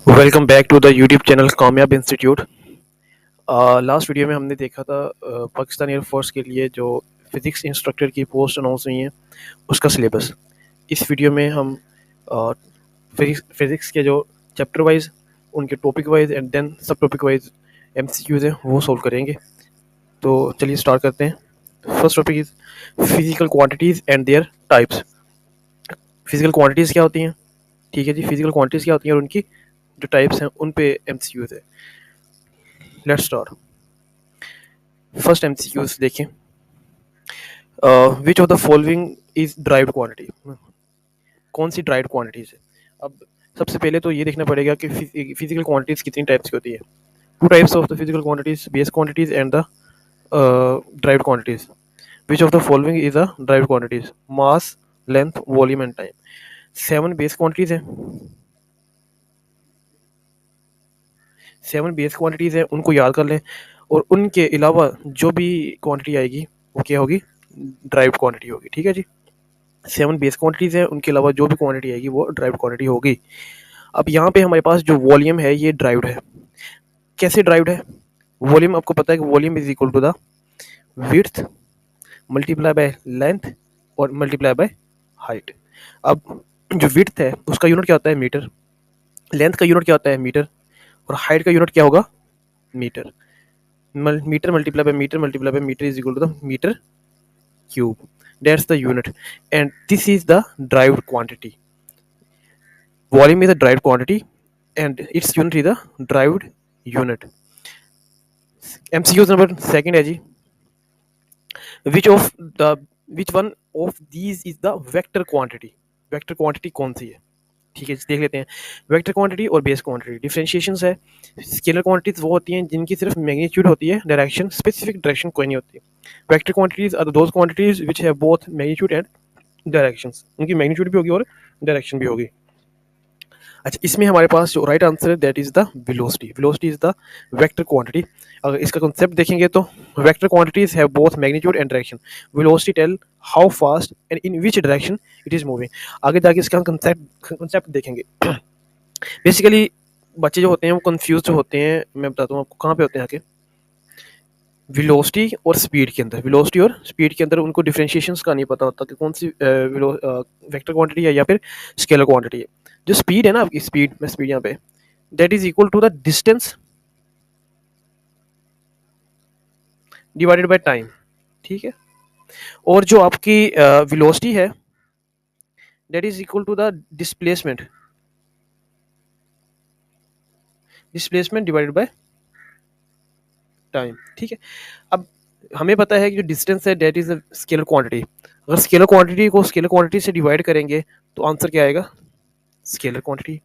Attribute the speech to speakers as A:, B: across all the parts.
A: Welcome back to the YouTube channel Kamyab institute. Last video में हमने देखा था पाकिस्तान एयरफोर्स के लिए जो फिज़िक्स इंस्ट्रक्टर की पोस्ट अनाउंस हुई हैं उसका सिलेबस। इस वीडियो में हम फिज़िक्स के जो चैप्टर वाइज, उनके टॉपिक वाइज एंड देन सब टॉपिक वाइज एमसीक्यूज हैं वो सॉल्व करेंगे। तो चलिए स्टार्ट करते हैं। First topic is physical quantities and there types. Physical quantities क्या होती हैं? ठीक है जी, फिजिकल क्वांटिटीज़ क्या होती हैं और उनकी जो टाइप्स हैं उन पे एमसीक्यूज है। Let's start. फर्स्ट एमसीक्यूज देखें। विच of the following is derived quantity? कौन सी ड्राइव्ड क्वांटिटीज है? अब सबसे पहले तो ये देखना पड़ेगा कि फिजिकल क्वांटिटीज कितनी टाइप्स की होती है। Two types of the physical quantities, base quantities and the derived quantities. Which of the following is the derived quantities? Mass, length, volume and time. 7 base quantities हैं। 7 बेस क्वांटिटीज हैं, उनको याद कर लें और उनके अलावा जो भी क्वांटिटी आएगी वो क्या होगी? ड्राइव्ड क्वांटिटी होगी। ठीक है जी। 7 बेस क्वांटिटीज़ हैं, उनके अलावा जो भी क्वांटिटी आएगी वो ड्राइव्ड क्वांटिटी होगी। अब यहाँ पे हमारे पास जो वॉल्यूम है ये ड्राइव्ड है। कैसे ड्राइव्ड है? वॉल्यूम आपको पता है कि volume is equal to the width multiply by length और मल्टीप्लाई बाय हाइट। अब जो विड्थ है उसका यूनिट क्या होता है? मीटर। लेंथ का यूनिट क्या होता है? मीटर। और हाइट का यूनिट क्या होगा? Metre. Metre multiply by metre is equal to the metre cube. That's the unit, and this is the derived quantity. Volume is a derived quantity, and its unit is a derived unit. MCQ number second है जी। Which of the which one of these is the vector quantity? Vector quantity कौन सी है? ठीक है, देख लेते हैं। Vector quantity और बेस क्वांटिटी डिफरेंशिएशंस है। स्केलर क्वांटिटीज वो होती हैं जिनकी सिर्फ मैग्नीट्यूड होती है, डायरेक्शन, स्पेसिफिक डायरेक्शन कोई नहीं होती। Vector quantities are those quantities which have both magnitude and directions. उनकी मैग्नीट्यूड भी होगी और डायरेक्शन भी होगी। अच्छा, इसमें हमारे पास जो राइट आंसर है that is the velocity. Velocity is the vector quantity. अगर इसका कॉन्सेप्ट देखेंगे तो vector quantities have both magnitude and direction. Velocity tell how fast and in which direction it is moving. आगे जाके इसका कंसेप्ट देखेंगे। Basically बच्चे जो होते हैं वो कंफ्यूज होते हैं। मैं बताता हूँ आपको कहाँ पे होते हैं आके। वेलोसिटी और स्पीड के अंदर, वेलोसिटी और स्पीड के अंदर उनको डिफरेंशिएशंस का नहीं पता होता कि कौन सी वेक्टर क्वांटिटी है या फिर स्केलर क्वांटिटी है। जो स्पीड है ना आपकी, स्पीड में स्पीड यहाँ पे that is equal to the distance divided by time. ठीक है। और जो आपकी वेलोसिटी है that is equal to the displacement displacement divided by time. ठीक है। अब हमें पता है कि जो डिस्टेंस है that is a scalar quantity. अगर स्केलर क्वांटिटी को स्केलर क्वांटिटी से डिवाइड करेंगे तो आंसर क्या आएगा? Scalar quantity.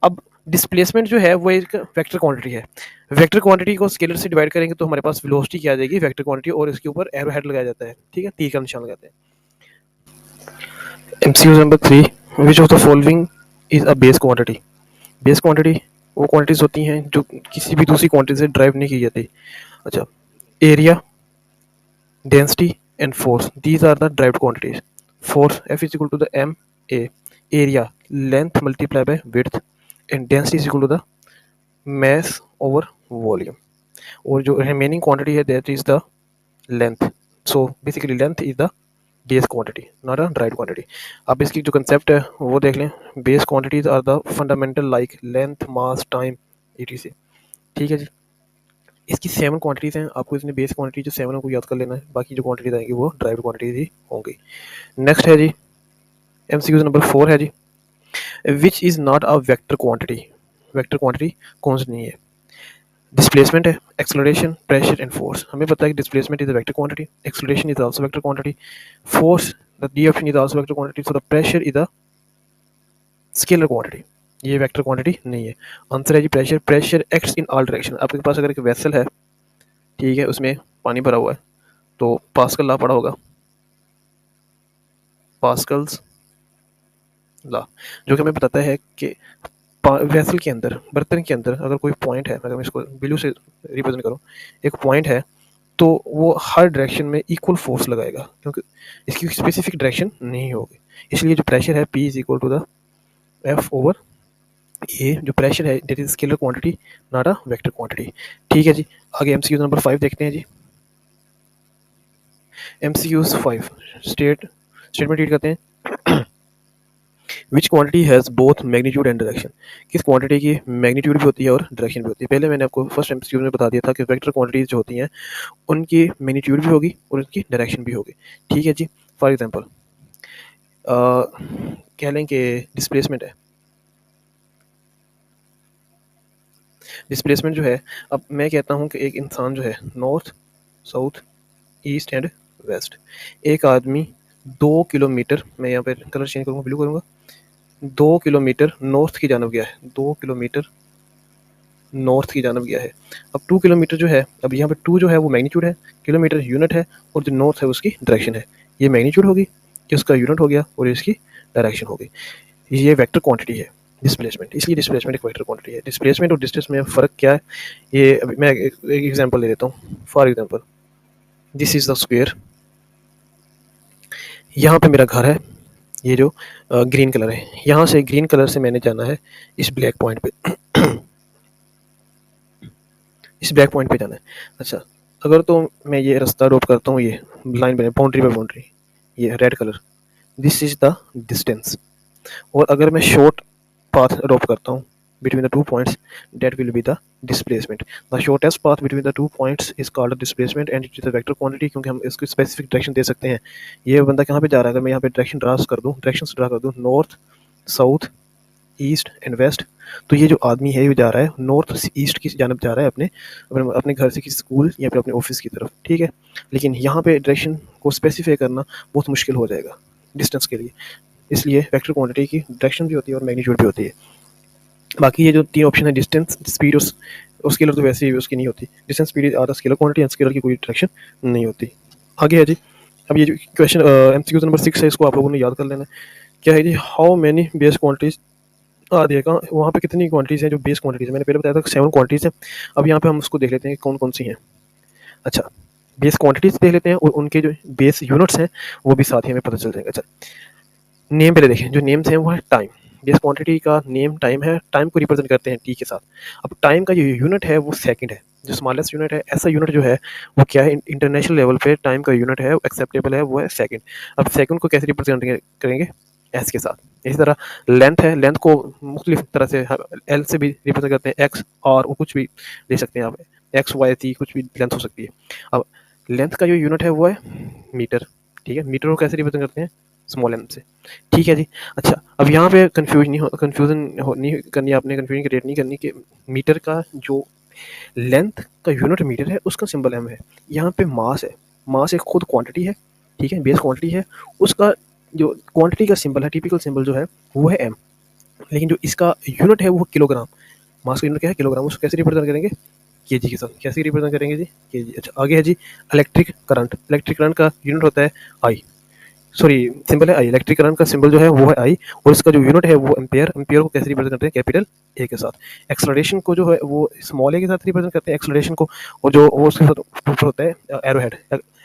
A: अब डिस्प्लेसमेंट जो है वो एक वेक्टर क्वांटिटी है। वेक्टर क्वांटिटी को स्केलर से डिवाइड करेंगे तो हमारे पास वेलोसिटी क्या आ जाएगी? वेक्टर क्वांटिटी, और इसके ऊपर एरो हेड लगाया जाता है। ठीक है, तीर का निशान लगाते हैं। MCQ number 3, which of the following is a base quantity? Base quantity वो क्वांटिटीज होती हैं जो किसी भी दूसरी क्वांटिटी से ड्राइव नहीं की जाती। अच्छा, area, density and force, these are the derived quantities. Force F is equal to the m a, area length multiplied by width, and density is equal to the mass over volume। और जो remaining quantity है that is the length। so basically length is the base quantity, not a derived quantity। अब इसकी जो concept है वो देख लें। base quantities are the fundamental like length, mass, time etc। ठीक है जी। इसकी 7 क्वांटिटीज हैं। आपको इसमें बेस क्वांटिटी जो 7 है को याद कर लेना है, बाकी जो क्वांटिटीज आएंगी वो ड्राइव्ड क्वांटिटीज ही होंगी। नेक्स्ट है जी, एमसीक्यू नंबर 4 है जी। Which is not a vector quantity? Vector quantity कौन सी नहीं है? डिस्प्लेसमेंट है, एक्सेलरेशन, प्रेशर एंड फोर्स। हमें पता है कि displacement is a vector quantity, acceleration is also vector quantity, force the D option is also vector quantity, so the pressure is a scalar quantity. ये वेक्टर क्वांटिटी नहीं है। Answer है जी pressure. Pressure acts in all direction. आपके पास अगर एक vessel है, ठीक है, उसमें पानी भरा हुआ है तो पास्कल लॉ पढ़ा होगा, पास्कल्स लॉ, जो कि हमें बताता है कि वेसल के अंदर, बर्तन के अंदर अगर कोई पॉइंट है, अगर मैं इसको ब्लू से रिप्रेजेंट करूँ, एक पॉइंट है तो वो हर डायरेक्शन में इक्वल फोर्स लगाएगा क्योंकि इसकी स्पेसिफिक डायरेक्शन नहीं होगी। इसलिए जो प्रेशर है P is equal to the F over ये जो प्रेशर है that is scalar quantity not a vector quantity. ठीक है जी। आगे एमसीक्यू नंबर 5 देखते हैं जी। एमसीक्यूज 5 स्टेटमेंट रीड करते हैं। विच quantity has both magnitude and direction. किस क्वांटिटी की मैग्नीट्यूड भी होती है और डायरेक्शन भी होती है। पहले मैंने आपको फर्स्ट एमसीक्यू में बता दिया था कि वेक्टर क्वांटिटीज जो होती हैं उनकी मैग्नीट्यूड भी होगी और उनकी डायरेक्शन भी होगी। ठीक है जी। फॉर एग्जांपल कह लें कि डिस्प्लेसमेंट है। डिस्प्लेसमेंट जो है, अब मैं कहता हूँ कि एक इंसान जो है north, south, east and west, एक आदमी 2 किलोमीटर, मैं यहाँ पे कलर चेंज करूँगा, ब्लू करूँगा, 2 किलोमीटर नॉर्थ की जानब गया है, 2 किलोमीटर नॉर्थ की जानब गया है। अब 2 किलोमीटर जो है, अब यहाँ पे 2 जो है वो मैग्नीट्यूड है, किलोमीटर यूनिट है, और जो नॉर्थ है उसकी डायरेक्शन है। ये मैग्नीट्यूड होगी कि उसका यूनिट हो गया और इसकी डायरेक्शन हो गई। ये वेक्टर क्वांटिटी है डिस्प्लेसमेंट, इसलिए डिस्प्लेसमेंट एक वेक्टर क्वांटिटी है। डिस्प्लेसमेंट और डिस्टेंस में फ़र्क क्या है, ये अभी मैं एक एग्जांपल ले लेता हूँ। For example this is the square, यहाँ पे मेरा घर है, ये जो ग्रीन कलर है, यहाँ से ग्रीन कलर से मैंने जाना है इस ब्लैक पॉइंट पे। इस ब्लैक पॉइंट पे जाना है। अच्छा, अगर तो मैं ये रास्ता ड्रॉप करता हूँ, ये लाइन बने बाउंड्री बाय बाउंड्री, ये red colour, this is the distance. और अगर मैं शॉर्ट पाथ अडॉप्ट करता हूँ between the 2 points, that will be the displacement. The shortest path between the 2 points is called a displacement and it is a vector quantity, क्योंकि हम इसको specific direction दे सकते हैं। ये बंदा कहाँ पे जा रहा है, अगर मैं यहाँ पे डायरेक्शन ड्रा कर दूँ north, south, east and west, तो ये जो आदमी है ये जा रहा है नॉर्थ ईस्ट की जानब जा रहा है, अपने अपने अपने घर से किसी स्कूल या फिर अपने ऑफिस की तरफ। ठीक है, लेकिन यहाँ पे डायरेक्शन को स्पेसिफाई करना बहुत मुश्किल हो जाएगा डिस्टेंस के लिए, इसलिए वेक्टर क्वांटिटी की डायरेक्शन भी होती है और मैग्नीट्यूड भी होती है। बाकी ये जो 3 ऑप्शन है, डिस्टेंस, स्पीड और स्केलर, तो वैसे ही उसकी नहीं होती। Distance, speed are the scalar quantity and scalar की कोई डायरेक्शन नहीं होती। आगे है जी, अब ये जो क्वेश्चन एमसीक्यू नंबर 6 है, इसको आप लोगों ने याद कर लेना है। क्या है जी, हाउ मैनी बेस क्वांटिटीज आ देगा, वहाँ पे कितनी क्वांटिटीज़ हैं जो बेस क्वांटिटीज़ है। मैंने पहले बताया था 7 क्वांटिटीज़ हैं। अब यहाँ पे हम उसको देख लेते हैं कि कौन कौन सी हैं। अच्छा, बेस क्वांटिटीज़ देख लेते हैं और उनके जो बेस यूनिट्स हैं वो भी साथ ही हमें पता चल जाएगा। अच्छा, नेम पहले देखें, जो नेम्स हैं वो है टाइम। बेस क्वांटिटी का नेम टाइम है, टाइम को रिप्रेजेंट करते हैं टी के साथ। अब टाइम का जो यूनिट है वो सेकंड है, जो स्मॉलेस्ट यूनिट है। ऐसा यूनिट जो है वो क्या है, इंटरनेशनल लेवल पे टाइम का यूनिट है एक्सेप्टेबल है, वो है सेकंड। अब सेकंड को कैसे रिप्रेजेंट करेंगे, एस के साथ। इसी तरह लेंथ है, लेंथ को मुख्तलिफ तरह से एल से भी रिप्रेजेंट करते हैं, एक्स और कुछ भी ले सकते हैं आप, एक्स वाई टी कुछ भी लेंथ हो सकती है। अब लेंथ का जो यूनिट है वो है मीटर। ठीक है, मीटर को कैसे रिप्रेजेंट करते हैं, स्मॉल एम से। ठीक है जी। अच्छा, अब यहाँ पे कन्फ्यूजन नहीं करनी आपने, कन्फ्यूजन क्रिएट नहीं करनी कि मीटर का जो लेंथ का यूनिट मीटर है उसका सिंबल एम है। यहाँ पे मास है, मास एक खुद क्वांटिटी है, ठीक है, बेस क्वांटिटी है, उसका जो क्वांटिटी का सिंबल है, टिपिकल सिंबल जो है वो है एम। लेकिन जो इसका यूनिट है वो किलोग्राम, मास का यूनिट क्या है, किलोग्राम। उसको कैसे रिप्रेजेंट करेंगे, केजी के साथ। कैसे रिप्रेजेंट करेंगे जी, केजी। अच्छा, आगे है जी इलेक्ट्रिक करंट। इलेक्ट्रिक करंट का यूनिट होता है आई, सॉरी सिंबल है आई। इलेक्ट्रिक करंट का सिंबल जो है वो है आई और इसका जो यूनिट है वो एम्पेयर। एम्पेयर को कैसे रिप्रेजेंट करते हैं, कैपिटल ए के साथ। एक्सलरेशन को जो है वो स्मॉल ए के साथ रिप्रेजेंट करते हैं एक्सलरेशन को, और जो वो उसके साथ ऊपर होता है arrow head.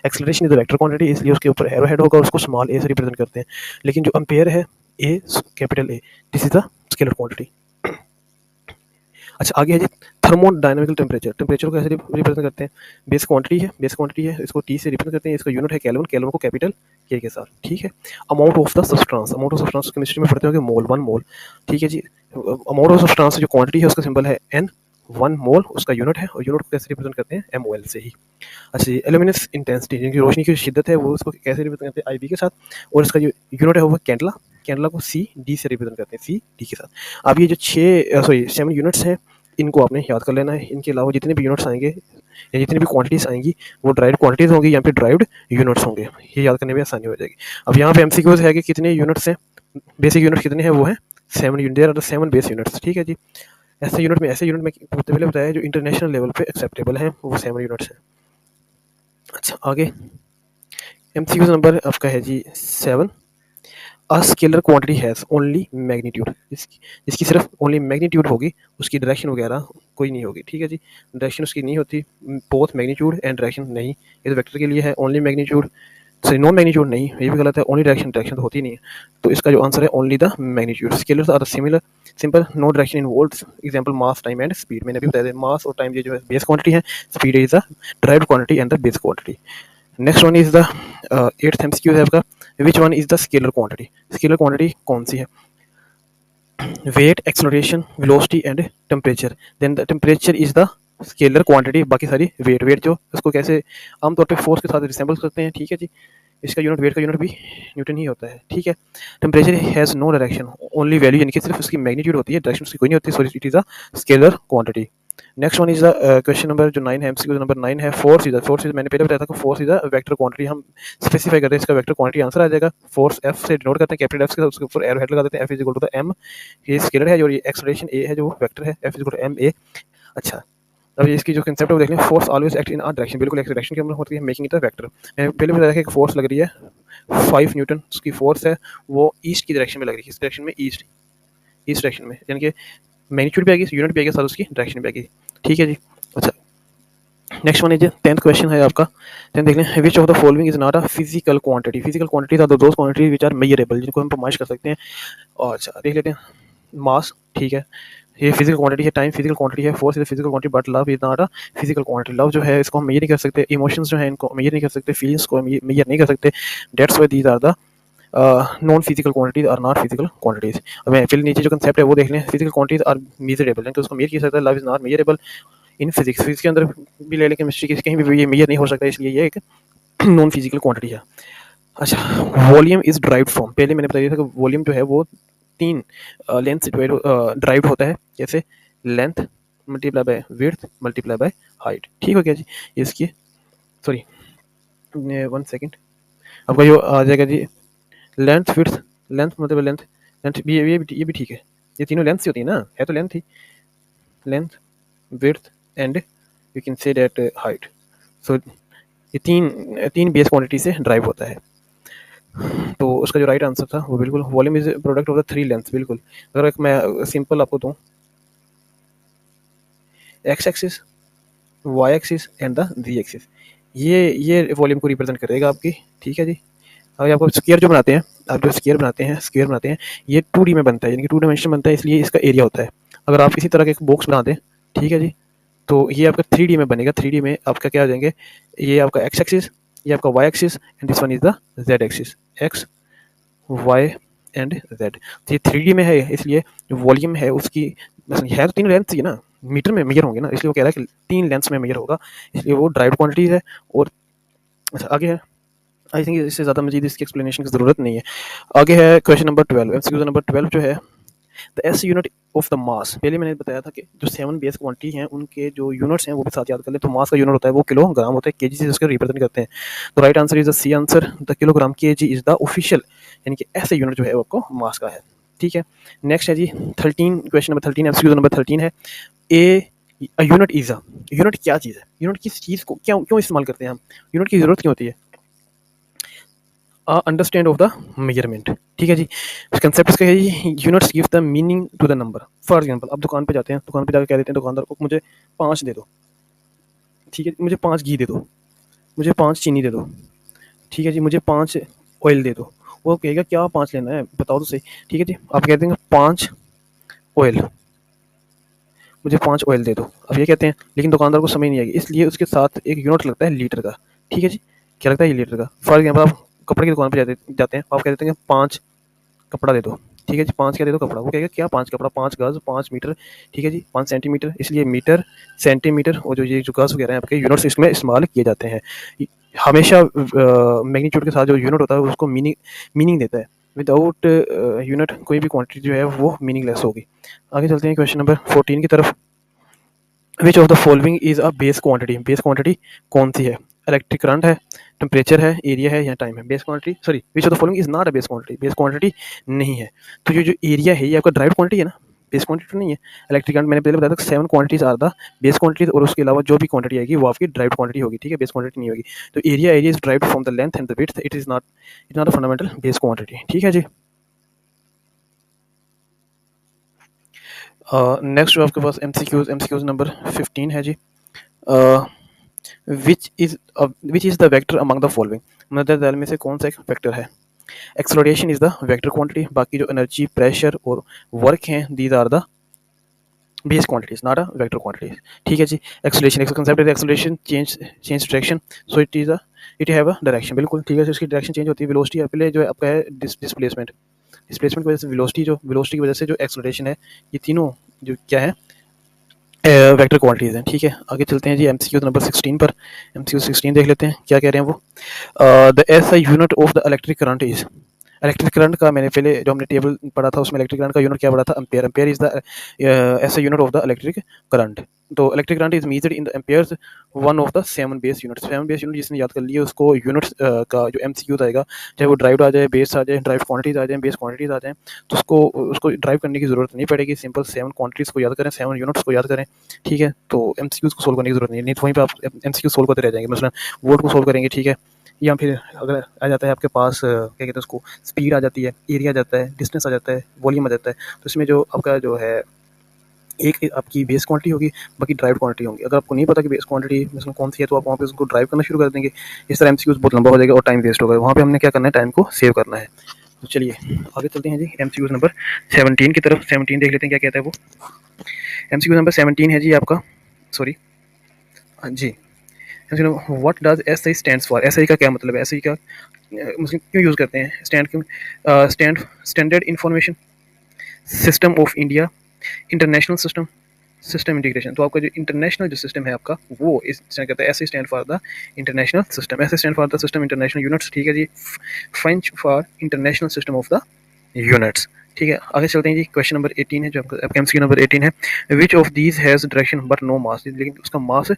A: Acceleration is vector quantity, इसलिए उसके ऊपर एरो हेड होगा, उसको स्मॉल ए से रिप्रेजेंट करते हैं। लेकिन जो एम्पेयर है, A capital A, this is the scalar quantity. अच्छा, आगे है जी थर्मोडायनामिकल टेम्परेचर। टेम्परेचर को कैसे रिप्रेजेंट करते हैं, बेस क्वांटिटी है, बेस क्वांटिटी है, इसको टी से रिप्रेजेंट करते हैं। इसका यूनिट है केल्विन, केल्विन को कैपिटल के साथ। ठीक है। Amount of the substance, amount of substance chemistry में पढ़ते होंगे, मोल, 1 मोल। ठीक है जी। अमाउंट ऑफ सब्सटेंस जो क्वांटिटी है उसका सिंबल है एन, 1 मोल उसका यूनिट है, और यूनिट को कैसे रिप्रेजेंट करते हैं, एम ओ एल से ही। अच्छा, एल्यूमिनस इंटेंसिटी, जिनकी रोशनी की शिद्दत है वो उसको कैसे रिप्रेजेंट करते हैं, आई बी के साथ, और इसका जो यूनिट है वो कैंडला, कैंडला को सी डी से रिप्रेजेंट करते हैं, सी डी के साथ। अब ये जो 7 यूनिट्स हैं इनको आपने याद कर लेना है। इनके अलावा जितने भी यूनिट्स आएंगे या जितनी भी क्वांटिटीज़ आएंगी वो ड्राइव्ड क्वांटिटीज़ होंगी या फिर ड्राइव्ड यूनिट्स होंगे, ये याद करने में आसानी हो जाएगी। अब यहाँ पे एमसीक्यूज है कि कितने यूनिट्स हैं, बेसिक यूनिट्स कितने हैं, वो हैं 7 unit, there are 7 base units. ठीक है जी। ऐसे यूनिट में पहले बताया जो इंटरनेशनल लेवल पे एक्सेप्टेबल हैं वो 7 यूनिट्स हैं। अच्छा, आगे एमसीक्यूज नंबर आपका है जी 7। अ scalar quantity has only magnitude, जिसकी सिर्फ ओनली मैग्नीट्यूड होगी, उसकी डायरेक्शन वगैरह कोई नहीं होगी। ठीक है जी, डायरेक्शन उसकी नहीं होती, बोथ मैग्नीट्यूड एंड डायरेक्शन नहीं। ये तो वेक्टर के लिए है, only magnitude sorry no magnitude नहीं, ये भी गलत है, ओनली डायरेक्शन, डायरेक्शन तो होती नहीं है, तो इसका जो आंसर है only the magnitude. Scalars are similar simple no direction involved, example mass time and speed, मैंने अभी बताया था मास और टाइम ये जो है बेस क्वांटिटी है, speed is the derived quantity and the base quantity. Next one is the eighth MCQ है आपका, which one is the scalar quantity, scalar quantity कौन सी है? Weight, acceleration, velocity and temperature, then the temperature is the scalar quantity, बाकी सारी wait, wait जो उसको कैसे आमतौर पे फोर्स के साथ रिसेंबल करते हैं, ठीक है जी, इसका यूनिट वेट का यूनिट भी न्यूटन ही होता है, ठीक है। Temperature has no direction only value, यानी कि सिर्फ उसकी मैग्नीट्यूड होती है, डायरेक्शन उसकी कोई नहीं होती, so it is a scalar quantity. Next one is the question number जो 9 है, एमसीक्यू नंबर 9 है, फोर्स इज, फोर्स इज मैंने पहले बताया था कि force is a vector quantity, हम स्पेसिफाई करते हैं इसका वेक्टर क्वांटिटी आंसर आ जाएगा, फोर्स एफ से डिनोट करते हैं, कैपिटल एफ के साथ उसके ऊपर एरो हेड लगा देते हैं, F is equal to the M, ये स्केलर है, और ये एक्सलेरेशन ए है जो वेक्टर है, F is equal to M A. अच्छा, अब इसकी जो कंसेप्ट है वो देख लें, force always act in a direction, बिल्कुल एक डायरेक्शन के अंदर होती है, मेकिंग इट अ वेक्टर। मैंने पहले बताया कि एक फोर्स लग रही है 5 न्यूटन, उसकी फोर्स है वो ईस्ट की डायरेक्शन में लग रही है, इस डायरेक्शन में ईस्ट, ईस्ट डायरेक्शन में, यानी कि मैग्नीट्यूड भी आएगी, यूनिट भी आएगी, साथ उसकी डायरेक्शन भी आएगी, ठीक है जी। अच्छा, next one is 10th question है आपका, देन देख लें, which of the following is not a physical quantity, physical quantities are those quantities which are measurable, जिनको हम पैमाइश कर सकते हैं। और अच्छा देख लेते हैं, मास, ठीक है, ये फिजिकल क्वांटिटी है, टाइम फिजिकल क्वांटिटी है, force is physical quantity, but love is not a physical quantity, love जो है इसको हम मेजर नहीं कर सकते, इमोशंस जो है इनको मेजर नहीं कर सकते, फीलिंग्स को मेजर नहीं कर सकते, that's why these are the non physical quantities are not physical quantities. अब मैं फिर नीचे जो कंसेप्ट है वो देख लें, फिजिकल क्वांटिटीज आर मेजरेबल, यानी कि उसको मेजर किया सकता है, love is not measurable in physics, physics के अंदर भी ले लें, केमिस्ट्री के कहीं भी ये मेजर नहीं हो सकता, इसलिए ये एक नॉन फिजिकल क्वांटिटी है। अच्छा, वॉल्यूम इज ड्राइव्ड फ्रॉम, पहले मैंने बताया था कि वॉल्यूम जो है वो 3 लेंथ से ड्राइव्ड होता है, जैसे length multiply by width multiply by height, ठीक हो गया जी। इसकी सॉरी 1 सेकंड, आपका जो आ जाएगा जी लेंथ विड्थ, लेंथ मतलब लेंथ, लेंथ भी ये भी ठीक है, ये तीनों लेंथ से होती है ना, है तो लेंथ ही, length width and you can say that height, so ये तीन तीन बेस क्वांटिटी से ड्राइव होता है। तो उसका जो राइट आंसर था वो बिल्कुल volume is product of the 3 length, बिल्कुल। अगर एक मैं सिंपल आपको दूं, X axis, Y axis and the Z axis, ये वॉल्यूम को रिप्रेजेंट करेगा आपकी, ठीक है जी। अगर आपको स्क्वायर जो बनाते हैं, आप जो स्क्वायर बनाते हैं, ये 2D में बनता है, यानी कि 2 डायमेंशन बनता है, इसलिए इसका एरिया होता है। अगर आप इसी तरह का एक बॉक्स बना दें, ठीक है जी, तो ये आपका 3D में बनेगा, 3D में आपका क्या आ जाएंगे, ये आपका एक्स एक्सिस, ये आपका Y axis and this one is the Z axis, X Y and Z. तो ये 3D में है, इसलिए जो वॉल्यूम है उसकी है तो 3 लेंथ ही है ना, मीटर में मेजर होंगे ना, इसलिए वो कह रहा है कि 3 लेंथ्स में मेजर होगा, इसलिए वो ड्राइव्ड क्वांटिटीज है। और अच्छा आगे है, आई थिंक इससे ज़्यादा मजीद इसकी एक्सप्लेनेशन की ज़रूरत नहीं है। आगे है क्वेश्चन नंबर 12, एमसीक्यू नंबर 12 जो है, the S unit of the mass, पहले मैंने बताया था कि जो 7 बेस क्वांटिटी हैं उनके जो यूनिट्स हैं वो भी साथ याद कर ले, तो मास का यूनिट होता है वो किलोग्राम होता है, केजी से उसको रिप्रेजेंट करते हैं, तो right answer is the C answer, the kilogram kg is the official, यानी कि ऐसे यूनिट जो है वो आपको मास का है, ठीक है। नेक्स्ट है जी 13, क्वेश्चन नंबर 13, एमसीक्यू नंबर 13 है, a unit is a, unit क्या चीज़ है, यूनिट किस चीज़ को क्यों क्यों इस्तेमाल करते हैं हम, यूनिट की जरूरत क्यों होती है, अंडरस्टैंड ऑफ द मेजरमेंट, ठीक है जी। कंसेप्ट इसका है जी, units give the meaning to the number. For example आप दुकान पे जाते हैं, दुकान पे जाकर कह देते हैं दुकानदार को मुझे 5 दे दो, ठीक है, मुझे 5 घी दे दो, मुझे 5 चीनी दे दो, ठीक है जी, मुझे 5 ऑयल दे दो, वो कहेगा क्या 5 लेना है बताओ तो सही, ठीक है जी, आप कह देंगे 5 ऑयल, मुझे 5 ऑयल दे दो, अब ये कहते हैं, लेकिन दुकानदार को समझ नहीं आएगी, इसलिए उसके साथ एक यूनिट लगता है लीटर का, ठीक है जी, क्या लगता है ये लीटर का। फॉर एग्जाम्पल आप कपड़े की दुकान पर जाते हैं, आप कह देते हैं 5 कपड़ा दे दो, ठीक है जी, 5 क्या दे दो कपड़ा, वो कहेगा क्या 5 कपड़ा, 5 गज, 5 मीटर, ठीक है जी, 5 सेंटीमीटर, इसलिए मीटर सेंटीमीटर और जो ये जो गज वगैरह हैं आपके यूनिट्स इसमें इस्तेमाल किए जाते हैं। हमेशा मैग्नीट्यूड के साथ जो यूनिट होता है उसको मीनिंग देता है, विदाउट यूनिट कोई भी क्वांटिटी जो है वो मीनिंगलेस होगी। आगे चलते हैं क्वेश्चन नंबर 14 की तरफ, विच of the following is a base quantity, base quantity कौन सी है, इलेक्ट्रिक करंट है, टेम्परेचर है, एरिया है या टाइम है, base quantity sorry which of the following is not a base quantity, base quantity नहीं है, तो ये जो एरिया है ये आपका ड्राइव क्वांटिटी है ना, बेस क्वांटिटी तो नहीं है। इलेक्ट्रिक करंट मैंने पहले बताया था 7 quantities are the base quantities, और उसके अलावा जो भी क्वांटिटी आएगी वो आपकी ड्राइव क्वांटिटी होगी, ठीक है, बेस क्वांटिटी नहीं होगी। तो area is derived from the length and the width, it is not a fundamental base quantity, ठीक है जी। नेक्स्ट जो आपके पास एमसीक्यूज नंबर 15 है जी, which is the vector among the following, मदर दैल में से कौन सा एक वेक्टर है? Acceleration is the vector quantity, बाकी जो एनर्जी, प्रेशर और वर्क हैं these are the base quantities, not a vector quantities. ठीक है जी। एक्सेलरेशन, एक कंसेप्ट है acceleration, change direction, so it is a it have a direction, बिल्कुल ठीक है। इसकी डायरेक्शन चेंज होती है। वेलोसिटी पहले जो है आपका है डिस्प्लेसमेंट, डिस्प्लेसमेंट की वजह से वेलोसिटी, जो वेलोसिटी की वजह से जो एक्सेलरेशन है, ये तीनों जो क्या है वेक्टर क्वांटिटीज हैं। ठीक है, आगे चलते हैं जी एमसीक्यू नंबर 16 पर। एमसीक्यू 16 देख लेते हैं क्या कह रहे हैं वो। The SI unit of the electric current is, electric current का मैंने पहले जो हमने टेबल पढ़ा था उसमें इलेक्ट्रिक करंट का यूनिट क्या पढ़ा था? Ampere. Ampere is the SI unit of the electric current. तो electric current is measured in the amperes, one of the 7 base unit. 7 base unit जिसने याद कर लिया उसको यूनिट्स का जो एमसीक्यू आएगा, चाहे वो ड्राइव आ जाए, बेस आ जाए, ड्राइव क्वांटिटीज आ जाए, बेस क्वांटिटीज आ जाए, तो उसको उसको ड्राइव करने की जरूरत नहीं पड़ेगी। सिंपल 7 क्वांटिटीज को याद करें, 7 यूनिट्स को याद करें। ठीक है, तो एमसीक्यूज को सोल्व करने की जरूरत नहीं है, नहीं तो वहीं पर आप एमसीक्यू सोल्व करते रह जाएंगे। मसलन वोल्ट को सोल्व करेंगे, ठीक है, या फिर अगर आ जाता है आपके पास क्या कहते हैं उसको, स्पीड आ जाती है, एरिया आ जाता है, डिस्टेंस आ जाता है, वॉल्यूम आ जाता है, तो इसमें जो आपका जो है एक आपकी बेस क्वांटिटी होगी, बाकी ड्राइव क्वांटिटी होंगी। अगर आपको नहीं पता कि बेस क्वांटिटी मतलब कौन सी है, तो आप वहाँ पे उसको ड्राइव करना शुरू कर देंगे। इस तरह एमसीक्यूज बहुत लंबा हो जाएगा और टाइम वेस्ट होगा। वहाँ पे हमने क्या करना है, टाइम को सेव करना है। तो चलिए आगे चलते हैं जी एमसीक्यूज नंबर 17 की तरफ। 17 देख लेते हैं क्या कहता है वो। एमसीक्यू नंबर 17 है जी आपका, सॉरी, हाँ जी, what does S I stand for? S I का क्या मतलब है? एस आई का मतलब क्यों यूज़ करते हैं? स्टैंड क्यों, standard information system of India, international system, system integration. तो आपका जो इंटरनेशनल जो सिस्टम है आपका, वो इस स्टैंड कहता है, SI stand for the international system, SI stand for the system international units. ठीक है जी। French for international system of the units. ठीक है, आगे चलते हैं जी। क्वेश्चन नंबर 18 है जो आपका एमसीक्यू नंबर 18 है। Which of these has direction but no mass? लेकिन उसका मास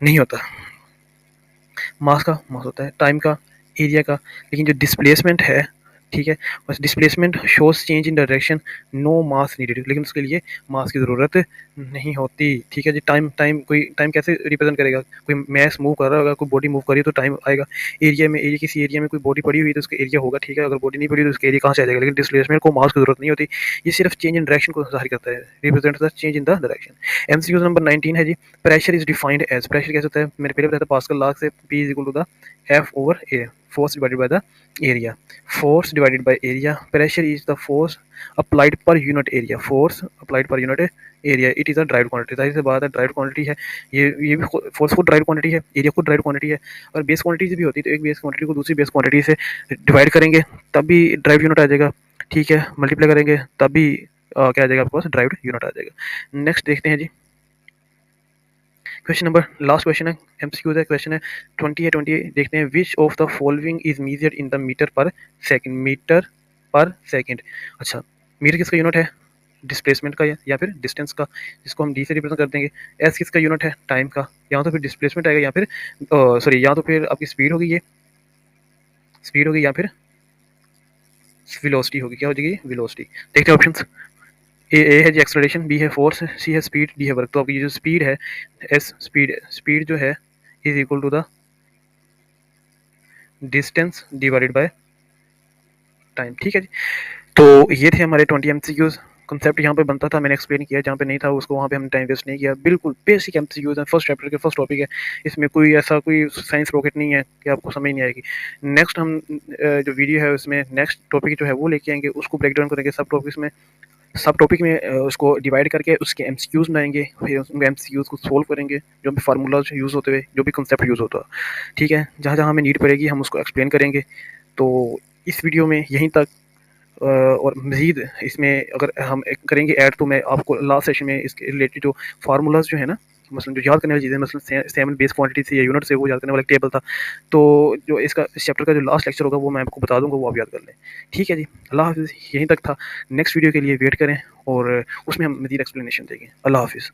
A: नहीं होता। मास का मास होता है, टाइम का, एरिया का, लेकिन जो डिस्प्लेसमेंट है, ठीक है, बस displacement shows change in direction, no mass needed, लेकिन उसके लिए मास की ज़रूरत नहीं होती। ठीक है जी। टाइम, कोई टाइम कैसे रिप्रेजेंट करेगा? कोई मैस मूव कर रहा होगा, कोई बॉडी मूव कर रही है तो टाइम आएगा। एरिया में, एरिया किसी एरिया में कोई बॉडी पड़ी हुई है तो उसका एरिया होगा, ठीक है। अगर बॉडी नहीं पड़ी तो उसका एरिया कहाँ से आ जाएगा? लेकिन डिस्प्लेसमेंट को मास की जरूरत नहीं होती, ये सिर्फ चेंज इन डायरेक्शन को जाहिर करता है, represent the change in the direction. MCQ number 19 है जी। Pressure is defined as, pressure कैसे होता है? मैंने पहले बताया था पास्कल लॉ से, P is equal to the F over A, force divided by the area, force divided by area, pressure is the force applied per unit area, force applied per unit area, it is a drive quantity. जाहिर सी बात है drive quantity है, ये भी force को drive quantity है, area को drive quantity है। और बेस क्वांटिटी भी होती है, तो एक बेस क्वांटिटी को दूसरी बेस क्वांटिटी से डिवाइड करेंगे तब भी ड्राइव यूनिट आ जाएगा, ठीक है, मल्टीप्लाई करेंगे तब भी क्या आ जाएगा आपके पास? ड्राइव यूनिट आ जाएगा। नेक्स्ट देखते हैं जी क्वेश्चन नंबर, लास्ट क्वेश्चन है, एमसीक्यू है, क्वेश्चन है 20 है। 20 देखते हैं। Which of the following is measured in the metre per second? Metre per second, अच्छा, मीटर किसका यूनिट है? डिस्प्लेसमेंट का या फिर डिस्टेंस का, जिसको हम डी से रिप्रेजेंट कर देंगे। एस किसका यूनिट है? टाइम का, या तो फिर डिस्प्लेसमेंट आएगा, या फिर सॉरी, या तो फिर आपकी स्पीड होगी, ये स्पीड होगी, या फिर वेलोसिटी होगी। क्या हो जाएगी? वेलोसिटी। देखते हैं ऑप्शंस। ए है जी एक्सेलरेशन, बी है फोर्स, सी है स्पीड, डी है वर्क। तो आपकी जो स्पीड है, एस स्पीड, स्पीड जो है is equal to the distance divided by time. ठीक है जी। तो ये थे हमारे 20 एमसीक्यूज। कंसेप्ट यहाँ पे बनता था, मैंने एक्सप्लेन किया, जहाँ पे नहीं था उसको वहाँ पे हमने टाइम वेस्ट नहीं किया। बिल्कुल बेसिक एमसीक्यूज हैं, फर्स्ट चैप्टर के फर्स्ट टॉपिक है, इसमें कोई ऐसा कोई साइंस रॉकेट नहीं है कि आपको समझ नहीं आएगी। नेक्स्ट हम जो वीडियो है उसमें नेक्स्ट टॉपिक जो है वो लेके आएंगे, उसको ब्रेक डाउन करेंगे सब टॉपिक में उसको डिवाइड करके उसके एमसीक्यूज बनाएंगे, फिर उन एमसीक्यूज को सोल्व करेंगे, जो भी फार्मूलाज यूज़ होते हुए, जो भी कंसेप्ट यूज़ होता है। ठीक है, जहाँ जहाँ हमें नीड पड़ेगी हम उसको एक्सप्लेन करेंगे। तो इस वीडियो में यहीं तक, और मज़ीद इसमें अगर हम करेंगे ऐड, तो मैं आपको लास्ट सेशन में इसके रिलेटेड जो फार्मूलाज जो है ना, मसलन जो याद करने वाली चीज़ें, मसलन 7 बेस क्वांटिटी से या यूनिट से वो याद करने वाला टेबल था, तो जो इसका इस चैप्टर का जो लास्ट लेक्चर होगा वो मैं आपको बता दूंगा, वो आप याद कर लें। ठीक है जी, अल्लाह हाफिज़। यहीं तक था, नेक्स्ट वीडियो के लिए वेट करें और उसमें हम मज़ीद एक्सप्लेनेशन देंगे। अल्लाह हाफिज़।